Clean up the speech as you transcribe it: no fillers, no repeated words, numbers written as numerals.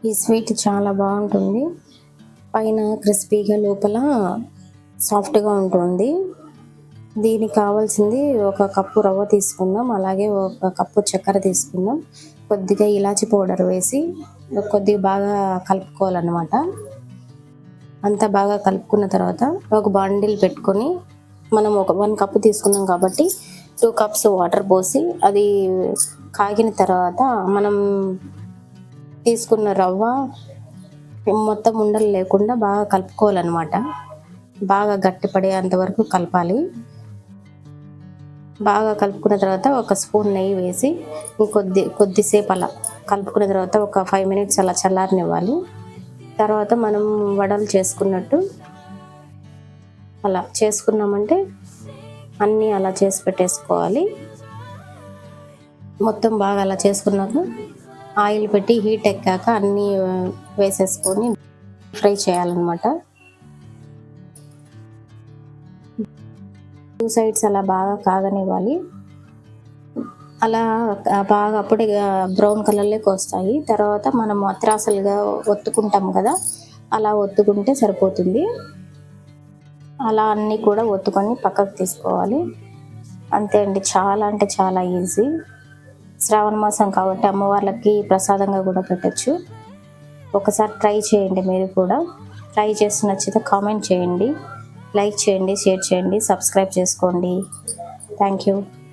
ఈ స్వీట్ చాలా బాగుంటుంది. పైన క్రిస్పీగా లోపల సాఫ్ట్గా ఉంటుంది. దీనికి కావాల్సింది ఒక కప్పు రవ్వ తీసుకుందాం, అలాగే ఒక కప్పు చక్కెర తీసుకుందాం, కొద్దిగా ఇలాచి పౌడర్ వేసి కొద్దిగా బాగా కలుపుకోవాలన్నమాట. అంతా బాగా కలుపుకున్న తర్వాత ఒక బాండిల్ పెట్టుకొని మనం ఒక 1 కప్పు తీసుకున్నాం కాబట్టి 2 కప్స్ వాటర్ పోసి అది కాగిన తర్వాత మనం తీసుకున్న రవ్వ మొత్తం ఉండలు లేకుండా బాగా కలుపుకోవాలన్నమాట. బాగా గట్టిపడేంత వరకు కలపాలి. బాగా కలుపుకున్న తర్వాత ఒక స్పూన్ నెయ్యి వేసి కొద్దిసేపు అలా కలుపుకున్న తర్వాత ఒక 5 మినిట్స్ అలా చల్లారనివ్వాలి. తర్వాత మనం వడలు చేసుకున్నట్టు అలా చేసుకున్నామంటే అన్నీ అలా చేసి పెట్టేసుకోవాలి. మొత్తం బాగా అలా చేసుకున్నాక ఆయిల్ పెట్టి హీట్ ఎక్కాక అన్నీ వేసేసుకొని ఫ్రై చేయాలన్నమాట. 2 సైడ్స్ అలా బాగా కాగనివ్వాలి. అలా బాగా అప్పుడే బ్రౌన్ కలర్లోకి వస్తాయి. తర్వాత మనం అత్రాసలుగా ఒత్తుకుంటాం కదా, అలా ఒత్తుకుంటే సరిపోతుంది. అలా అన్నీ కూడా ఒత్తుకొని పక్కకు తీసుకోవాలి. అంతే అండి, చాలా అంటే చాలా ఈజీ. శ్రావణ మాసం కాబట్టి అమ్మవార్లకి ప్రసాదంగా కూడా పెట్టచ్చు. ఒకసారి ట్రై చేయండి మీరు కూడా. ట్రై చేసి నచ్చితే కామెంట్ చేయండి, లైక్ చేయండి, షేర్ చేయండి, సబ్స్క్రైబ్ చేసుకోండి. Thank you.